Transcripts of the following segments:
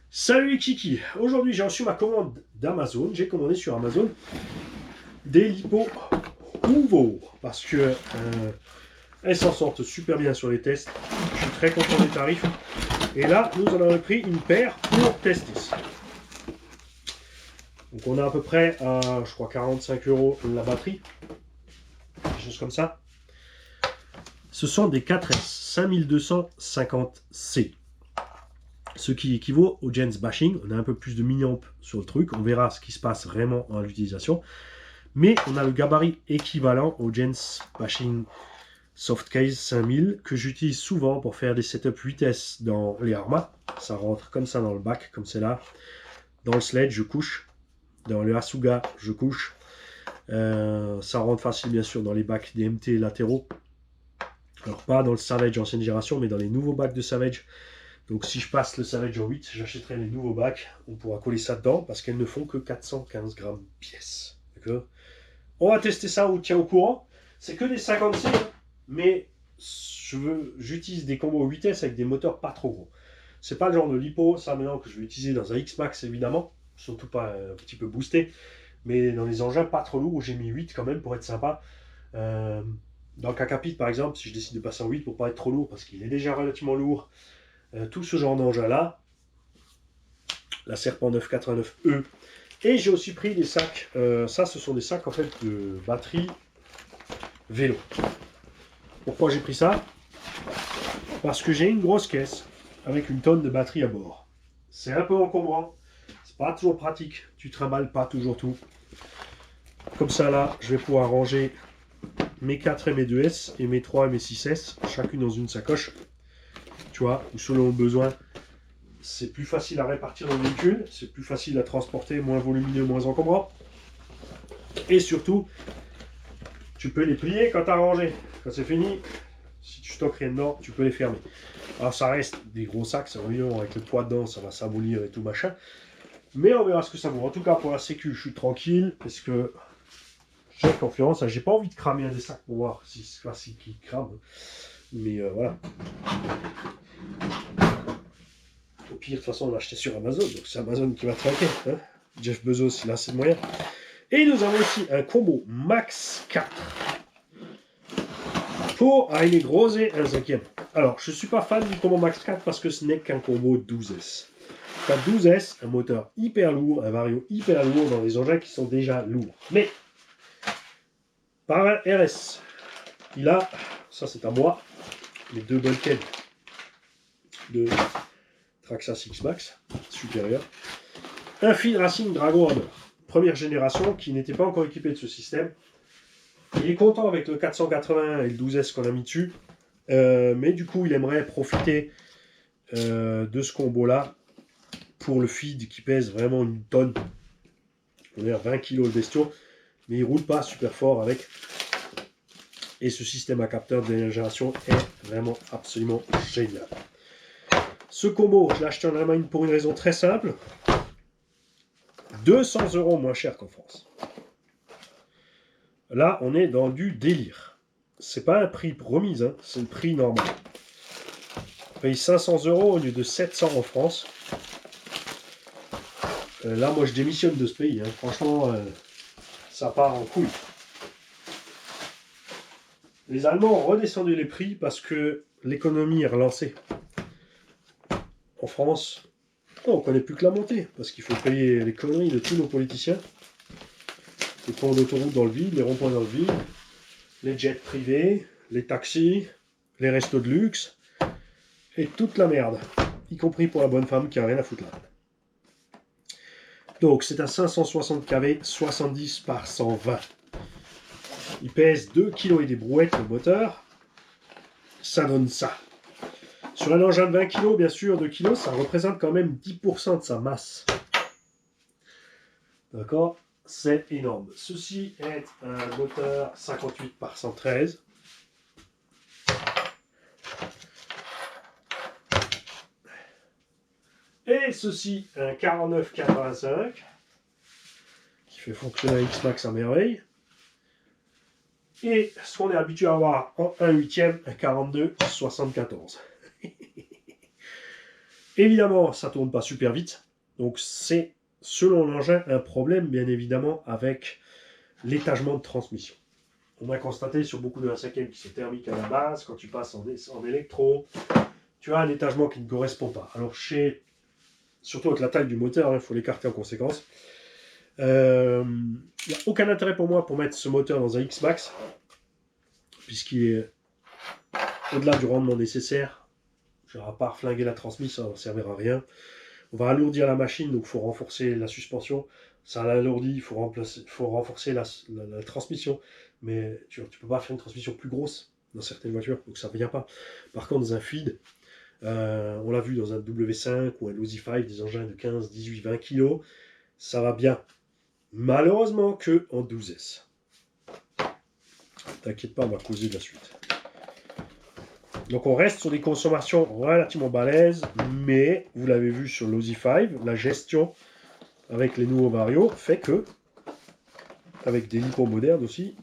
Salut les Kiki, aujourd'hui j'ai reçu ma commande d'Amazon, j'ai commandé sur Amazon des lipos Uvo parce que elles s'en sortent super bien sur les tests, je suis très content des tarifs et là nous en avons pris une paire pour tester. Donc on est à peu près à je crois 45 euros la batterie, quelque chose comme ça. Ce sont des 4S 5250C. Ce qui équivaut au Gens Bashing. On a un peu plus de milliamps sur le truc. On verra ce qui se passe vraiment dans l'utilisation. Mais on a le gabarit équivalent au Gens Bashing Softcase 5000 que j'utilise souvent pour faire des setups 8S dans les Arma. Ça rentre comme ça dans le bac, comme c'est là. Dans le Sled, je couche. Dans le Asuga, je couche. Ça rentre facile, bien sûr, dans les bacs DMT latéraux. Alors, pas dans le Savage ancienne génération, mais dans les nouveaux bacs de Savage. Donc si je passe le Savage en 8, j'achèterai les nouveaux bacs. On pourra coller ça dedans parce qu'elles ne font que 415 grammes pièce. D'accord. On va tester ça, on vous tient au courant. C'est que des 50C, mais j'utilise des combos 8S avec des moteurs pas trop gros. C'est pas le genre de lipo, ça maintenant que je vais utiliser dans un X-Max évidemment, surtout pas un petit peu boosté, mais dans les engins pas trop lourds, j'ai mis 8 quand même pour être sympa. Dans le Kakapit par exemple, si je décide de passer en 8 pour pas être trop lourd parce qu'il est déjà relativement lourd, tout ce genre d'engin là, la Serpent 989E. Et j'ai aussi pris des sacs, ça ce sont des sacs en fait de batterie vélo. Pourquoi j'ai pris ça? Parce que j'ai une grosse caisse avec une tonne de batterie à bord. C'est un peu encombrant, c'est pas toujours pratique, tu trimbales pas toujours tout. Comme ça là, je vais pouvoir ranger mes 4 et mes 2S et mes 3 et mes 6S, chacune dans une sacoche. Tu vois, ou selon le besoin. C'est plus facile à répartir dans le véhicule, c'est plus facile à transporter, moins volumineux, moins encombrant. Et surtout, tu peux les plier quand tu as rangé. Quand c'est fini, si tu stockes rien dedans, tu peux les fermer. Alors ça reste des gros sacs, c'est ennuyant avec le poids dedans, ça va s'abolir et tout machin. Mais on verra ce que ça vaut. En tout cas, pour la sécu, je suis tranquille parce que j'ai confiance. J'ai pas envie de cramer un des sacs pour voir si c'est facile qu'il crame. Mais voilà. Au pire, de toute façon, on l'a acheté sur Amazon, donc c'est Amazon qui va traquer. Hein. Jeff Bezos, il a assez de moyens. Et nous avons aussi un combo Max 4 pour Heine Grosse, un cinquième. Alors, je ne suis pas fan du combo Max 4 parce que ce n'est qu'un combo 12S. Tu as 12S, un moteur hyper lourd, un vario hyper lourd dans les engins qui sont déjà lourds. Mais, par un RS, il a, ça c'est à moi, les deux bulkheads de Traxxas X-Max supérieur. Un Finn Racing Dragon Hammer, première génération, qui n'était pas encore équipé de ce système. Il est content avec le 480 et le 12S qu'on a mis dessus, mais du coup il aimerait profiter de ce combo-là pour le feed qui pèse vraiment une tonne. On est à 20 kg le bestiau, mais il roule pas super fort avec. Et ce système à capteur de dernière génération est vraiment absolument génial. Ce combo, je l'ai acheté en Allemagne pour une raison très simple. 200 € moins cher qu'en France. Là, on est dans du délire. C'est pas un prix remise, hein, c'est le prix normal. On paye 500 € au lieu de 700 en France. Là, moi, je démissionne de ce pays. Hein. Franchement, ça part en couille. Les Allemands ont redescendu les prix parce que l'économie est relancée. En France, on ne connaît plus que la montée parce qu'il faut payer les conneries de tous nos politiciens. Les ponts d'autoroute dans le vide, les ronds-points dans le vide, les jets privés, les taxis, les restos de luxe et toute la merde, y compris pour la bonne femme qui a rien à foutre là. Donc c'est un 560 kV 70 par 120. Il pèse 2 kg et des brouettes le moteur. Ça donne ça. Sur un engin de 20 kg, bien sûr, 2 kg, ça représente quand même 10% de sa masse. D'accord? C'est énorme. Ceci est un moteur 58 par 113. Et ceci, un 49,85 qui fait fonctionner un X-Max à merveille. Et ce qu'on est habitué à avoir en 1/8, un 42,74. Évidemment, ça ne tourne pas super vite. Donc c'est, selon l'engin, un problème, bien évidemment, avec l'étagement de transmission. On a constaté sur beaucoup de 1/5e qui sont thermiques à la base, quand tu passes en électro, tu as un étagement qui ne correspond pas. Alors surtout avec la taille du moteur, il faut l'écarter en conséquence. Il n'y a aucun intérêt pour moi pour mettre ce moteur dans un X-Max, puisqu'il est au-delà du rendement nécessaire. Je ne vais pas reflinguer la transmission, ça ne va servir à rien. On va alourdir la machine, donc il faut renforcer la suspension. Ça l'alourdit, il faut renforcer la transmission. Mais tu ne peux pas faire une transmission plus grosse dans certaines voitures, donc ça ne vient pas. Par contre, dans un feed, on l'a vu dans un W5 ou un Losi 5, des engins de 15, 18, 20 kg, ça va bien. Malheureusement que en 12S. T'inquiète pas, on va causer de la suite. Donc on reste sur des consommations relativement balèzes, mais vous l'avez vu sur l'Osi 5, la gestion avec les nouveaux Vario fait que, avec des lipos modernes aussi,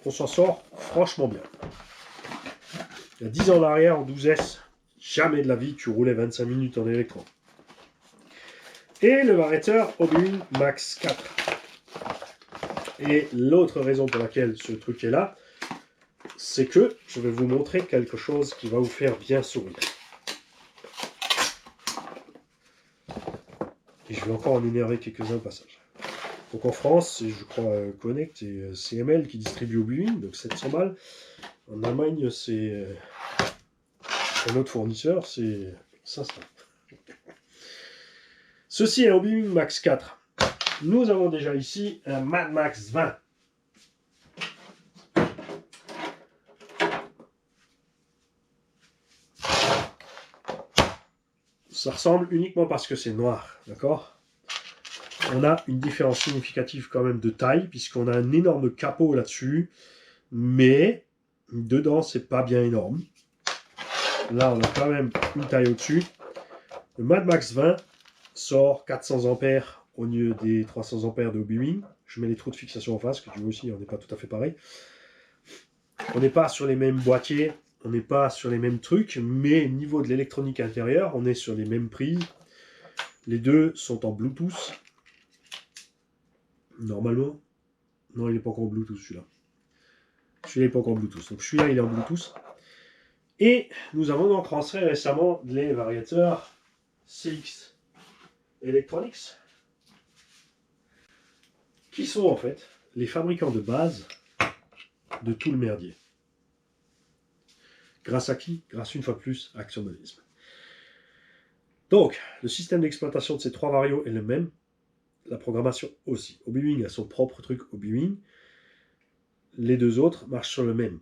on s'en sort franchement bien. Il y a 10 ans en arrière, en 12S, jamais de la vie tu roulais 25 minutes en électron. Et le variateur Obi-Wan Max 4. Et l'autre raison pour laquelle ce truc est là, c'est que je vais vous montrer quelque chose qui va vous faire bien sourire. Et je vais encore en énerver quelques-uns au passage. Donc en France, c'est je crois Connect et CML qui distribuent Obi-Wan, donc 700 balles. En Allemagne, c'est un autre fournisseur, c'est 500. Ceci est un Obi-Wan Max 4. Nous avons déjà ici un Mad Max 20. Ça ressemble uniquement parce que c'est noir, d'accord? On a une différence significative quand même de taille, puisqu'on a un énorme capot là-dessus, mais dedans, c'est pas bien énorme. Là, on a quand même une taille au-dessus. Le Mad Max 20 sort 400 ampères au lieu des 300 ampères de Obi-Wan. Je mets les trous de fixation en face, que tu vois aussi, on n'est pas tout à fait pareil. On n'est pas sur les mêmes boîtiers, on n'est pas sur les mêmes trucs, mais niveau de l'électronique intérieure, on est sur les mêmes prix. Les deux sont en Bluetooth. Normalement. Non, il n'est pas encore en Bluetooth celui-là. Celui-là n'est pas encore en Bluetooth. Donc celui-là, il est en Bluetooth. Et nous avons donc lancé récemment les variateurs CX Electronics, qui sont en fait les fabricants de base de tout le merdier. Grâce à qui? Grâce une fois de plus à Actionmobilisme. Donc, le système d'exploitation de ces trois varios est le même. La programmation aussi. Obi-Wan a son propre truc Obi-Wan. Les deux autres marchent sur le même.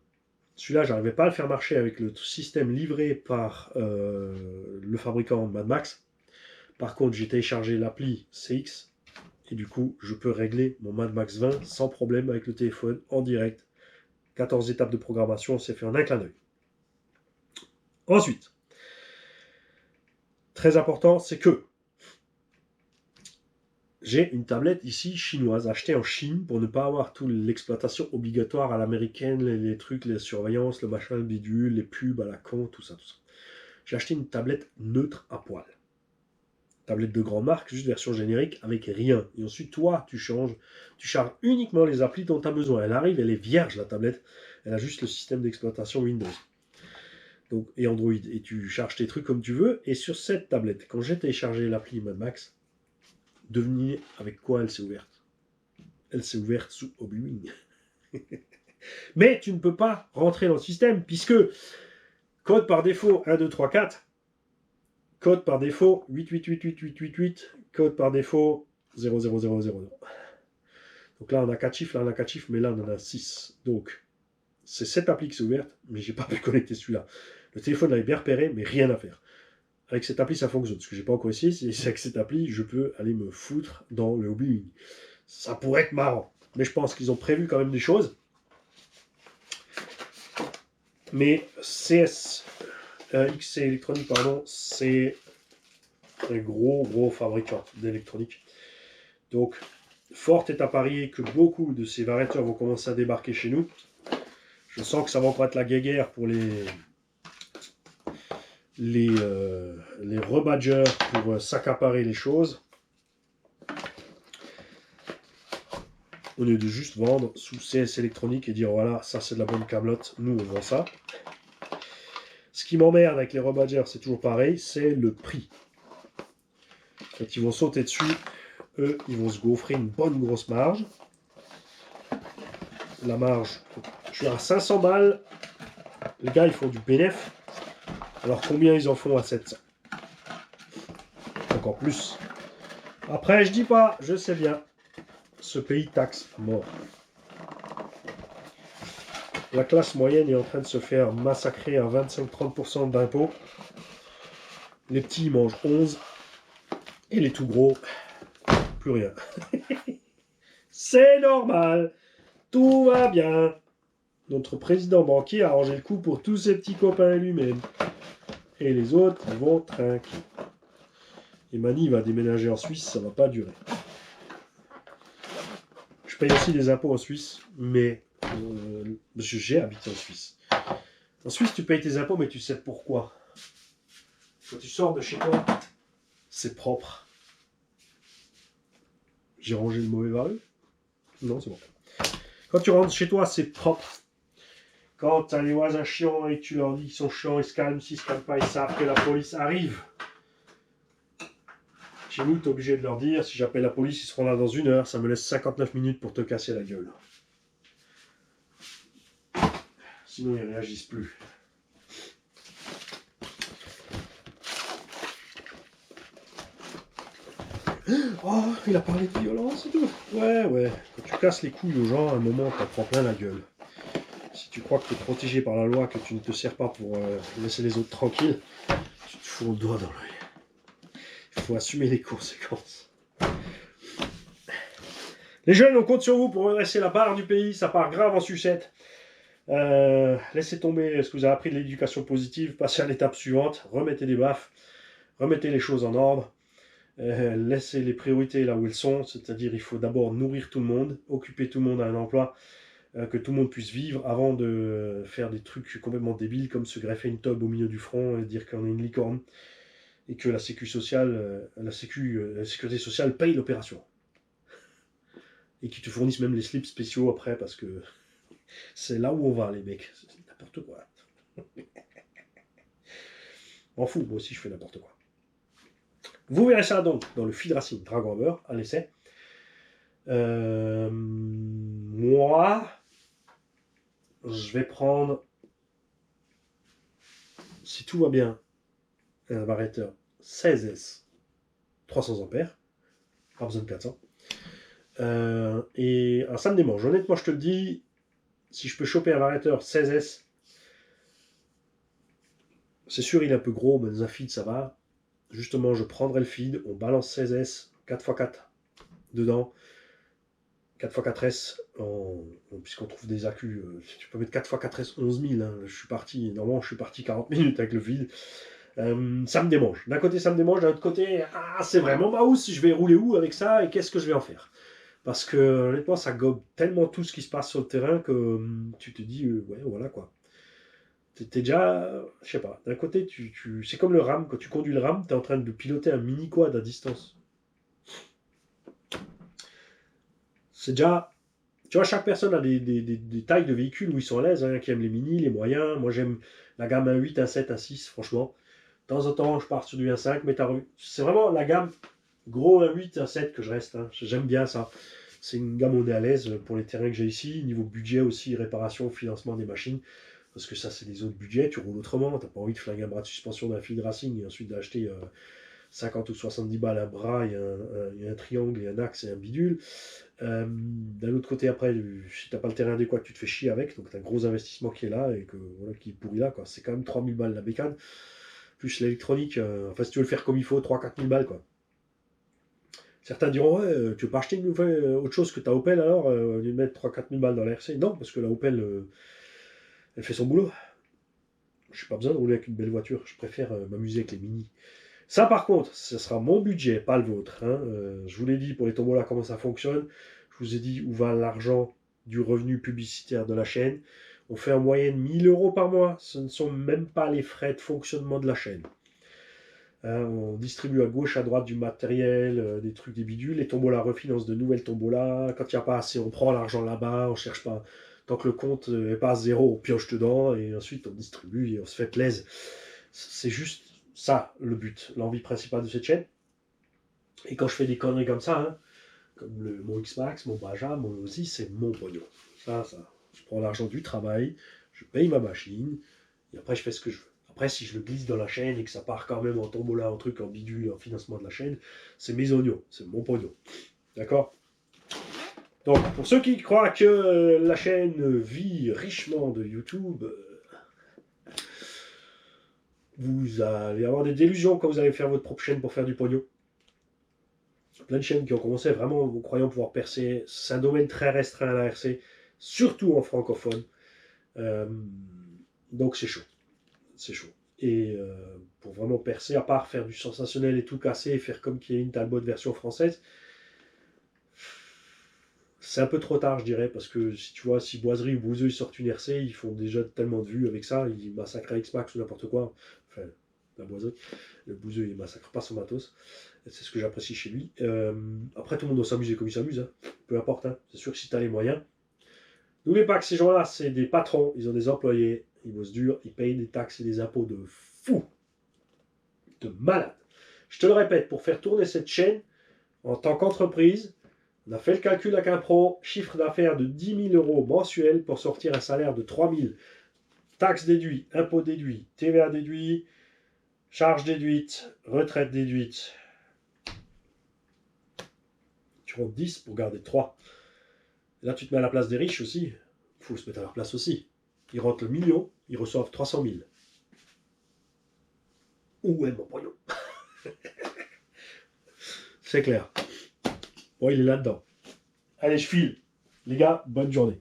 Celui-là, je n'arrivais pas à le faire marcher avec le système livré par le fabricant Mad Max. Par contre, j'ai téléchargé l'appli CX et du coup, je peux régler mon Mad Max 20 sans problème avec le téléphone en direct. 14 étapes de programmation, c'est fait en un clin d'œil. Ensuite, très important, c'est que j'ai une tablette ici chinoise, achetée en Chine pour ne pas avoir toute l'exploitation obligatoire à l'américaine, les trucs, les surveillances, le machin, le bidule, les pubs à la con, tout ça, tout ça. J'ai acheté une tablette neutre à poil. Tablette de grande marque, juste version générique, avec rien. Et ensuite, toi, tu changes. Tu charges uniquement les applis dont tu as besoin. Elle arrive, elle est vierge, la tablette. Elle a juste le système d'exploitation Windows. Donc, et Android. Et tu charges tes trucs comme tu veux. Et sur cette tablette, quand j'ai téléchargé l'appli Mad Max, devinez avec quoi elle s'est ouverte. Elle s'est ouverte sous Obi-Wan. Mais tu ne peux pas rentrer dans le système, puisque code par défaut 1, 2, 3, 4, code par défaut 88888888, code par défaut 00000. Donc là on a 4 chiffres, là on a 4 chiffres, mais là on en a 6. Donc c'est cette appli qui s'est ouverte, mais j'ai pas pu connecter celui-là. Le téléphone l'avait bien repéré, mais rien à faire. Avec cette appli ça fonctionne. Ce que j'ai pas encore essayé, c'est avec cette appli je peux aller me foutre dans le Obi-Wan. Ça pourrait être marrant, mais je pense qu'ils ont prévu quand même des choses. Mais XC Electronics, pardon, c'est un gros fabricant d'électronique. Donc, fort est à parier que beaucoup de ces variateurs vont commencer à débarquer chez nous. Je sens que ça va encore être la guéguerre pour les les rebadgers pour s'accaparer les choses. Au lieu de juste vendre sous CS électronique et dire voilà, ça c'est de la bonne câblotte, nous on vend ça. Ce qui m'emmerde avec les rebadgers, c'est toujours pareil, c'est le prix. Quand ils vont sauter dessus, eux, ils vont se gaufrer une bonne grosse marge. La marge, je suis à 500 balles, les gars ils font du bénéf. Alors combien ils en font à 700? Encore plus. Après, je dis pas, je sais bien. Ce pays taxe à mort. La classe moyenne est en train de se faire massacrer à 25-30% d'impôts. Les petits mangent 11. Et les tout gros, plus rien. C'est normal. Tout va bien. Notre président banquier a arrangé le coup pour tous ses petits copains lui-même. Et les autres, ils vont tranquille. Et Mani va déménager en Suisse, ça va pas durer. Je paye aussi des impôts en Suisse, mais j'ai habité en Suisse. En Suisse, tu payes tes impôts, mais tu sais pourquoi. Quand tu sors de chez toi, c'est propre. J'ai rangé le mauvais varus? Non, c'est bon. Quand tu rentres chez toi, c'est propre. Quand tu as les voisins chiants et que tu leur dis qu'ils sont chiants, ils se calment, s'ils se calment pas, ils savent que la police arrive. Chez nous, tu es obligé de leur dire, si j'appelle la police, ils seront là dans 1 heure, ça me laisse 59 minutes pour te casser la gueule. Sinon, ils ne réagissent plus. Oh, il a parlé de violence et tout. Ouais. Quand tu casses les couilles aux gens, à un moment, t'en prends plein la gueule. Si tu crois que tu es protégé par la loi, que tu ne te sers pas pour laisser les autres tranquilles, tu te fous le doigt dans l'œil. Il faut assumer les conséquences. Les jeunes, on compte sur vous pour redresser la barre du pays. Ça part grave en sucette. Laissez tomber ce que vous avez appris de l'éducation positive. Passez à l'étape suivante. Remettez des baffes. Remettez les choses en ordre. Laissez les priorités là où elles sont. C'est-à-dire, il faut d'abord nourrir tout le monde. Occuper tout le monde à un emploi. Que tout le monde puisse vivre avant de faire des trucs complètement débiles comme se greffer une tobe au milieu du front et dire qu'on est une licorne. Et que la sécurité sociale paye l'opération. Et qu'ils te fournissent même les slips spéciaux après, parce que c'est là où on va, les mecs. C'est n'importe quoi. M'en fous, moi aussi je fais n'importe quoi. Vous verrez ça donc dans le feed Racing Dragon Beurre, à l'essai. Moi, je vais prendre, si tout va bien, un variateur 16S 300 ampères, pas besoin de 400. Et alors ça me démange. Honnêtement, je te le dis, si je peux choper un variateur 16S, c'est sûr il est un peu gros, mais dans un feed ça va. Justement, je prendrai le feed, on balance 16S, 4x4 dedans, 4x4S, puisqu'on trouve des accus, tu peux mettre 4x4S 11 000, hein. Normalement je suis parti 40 minutes avec le feed. Ça me démange. D'un côté, ça me démange. D'un autre côté, c'est vraiment ma housse. Je vais rouler où avec ça et qu'est-ce que je vais en faire? Parce que, honnêtement, ça gobe tellement tout ce qui se passe sur le terrain que tu te dis, ouais, voilà quoi. T'es déjà, je sais pas. D'un côté, c'est comme le RAM. Quand tu conduis le RAM, t'es en train de piloter un mini quad à distance. C'est déjà. Tu vois, chaque personne a des tailles de véhicules où ils sont à l'aise. Hein, qui aiment les mini, les moyens. Moi, j'aime la gamme 1.8, 1.7, 1.6, franchement. De temps en temps, je pars sur du 1.5, mais c'est vraiment la gamme gros 1.8, 1.7 que je reste. Hein. J'aime bien ça. C'est une gamme où on est à l'aise pour les terrains que j'ai ici. Niveau budget aussi, réparation, financement des machines. Parce que ça, c'est des autres budgets. Tu roules autrement. Tu n'as pas envie de flinguer un bras de suspension d'un feed racing et ensuite d'acheter 50 ou 70 balles un bras et un triangle et un axe et un bidule. D'un autre côté, après, si tu n'as pas le terrain adéquat, tu te fais chier avec. Donc, tu as un gros investissement qui est là et qui est pourri là. C'est quand même 3000 balles la bécane. Plus l'électronique, si tu veux le faire comme il faut, 3-4 000 balles quoi. Certains diront, ouais, tu veux pas acheter autre chose que ta Opel alors, au lieu de mettre 3-4 000 balles dans la RC? Non, parce que la Opel, elle fait son boulot. Je n'ai pas besoin de rouler avec une belle voiture, je préfère m'amuser avec les mini. Ça par contre, ce sera mon budget, pas le vôtre. Hein. Je vous l'ai dit pour les tombolas comment ça fonctionne. Je vous ai dit où va l'argent du revenu publicitaire de la chaîne. On fait en moyenne 1000 euros par mois. Ce ne sont même pas les frais de fonctionnement de la chaîne. On distribue à gauche, à droite du matériel, des trucs, des bidules. Les tombolas refinancent de nouvelles tombolas. Quand il n'y a pas assez, on prend l'argent là-bas. On cherche pas. Tant que le compte n'est pas à zéro, on pioche dedans. Et ensuite, on distribue et on se fait plaisir. C'est juste ça, le but, l'envie principale de cette chaîne. Et quand je fais des conneries comme ça, hein, comme mon X-Max, mon Baja, mon Losi, c'est mon pognon. Ça. Je prends l'argent du travail, je paye ma machine, et après je fais ce que je veux. Après, si je le glisse dans la chaîne et que ça part quand même en tombola, en truc, en bidule, en financement de la chaîne, c'est mes oignons, c'est mon pognon. D'accord? Donc, pour ceux qui croient que la chaîne vit richement de YouTube, vous allez avoir des délusions quand vous allez faire votre propre chaîne pour faire du pognon. Plein de chaînes qui ont commencé vraiment en croyant pouvoir percer. C'est un domaine très restreint à la RC, surtout en francophone. Donc c'est chaud. C'est chaud. Et pour vraiment percer, à part faire du sensationnel et tout casser, et faire comme Kevin Talbot version française, c'est un peu trop tard, je dirais, parce que si tu vois, si Boiserie ou Bouzeux sortent une RC, ils font déjà tellement de vues avec ça, ils massacrent X-Max ou n'importe quoi. Enfin, la Boiserie. Le Bouzeux, il massacre pas son matos. C'est ce que j'apprécie chez lui. Après, tout le monde doit s'amuser comme il s'amuse. Hein. Peu importe. Hein. C'est sûr que si tu as les moyens. N'oubliez pas que ces gens-là, c'est des patrons. Ils ont des employés. Ils bossent dur. Ils payent des taxes et des impôts de fou. De malade. Je te le répète, pour faire tourner cette chaîne, en tant qu'entreprise, on a fait le calcul avec un pro. Chiffre d'affaires de 10 000 euros mensuels pour sortir un salaire de 3 000. Taxes déduites, impôts déduits, TVA déduit, charges déduites, retraite déduite. Tu rentres 10 pour garder 3. Et là, tu te mets à la place des riches aussi. Il faut se mettre à leur place aussi. Ils rentrent le million, ils reçoivent 300 000. Où est mon pognon? C'est clair. Bon, il est là-dedans. Allez, je file. Les gars, bonne journée.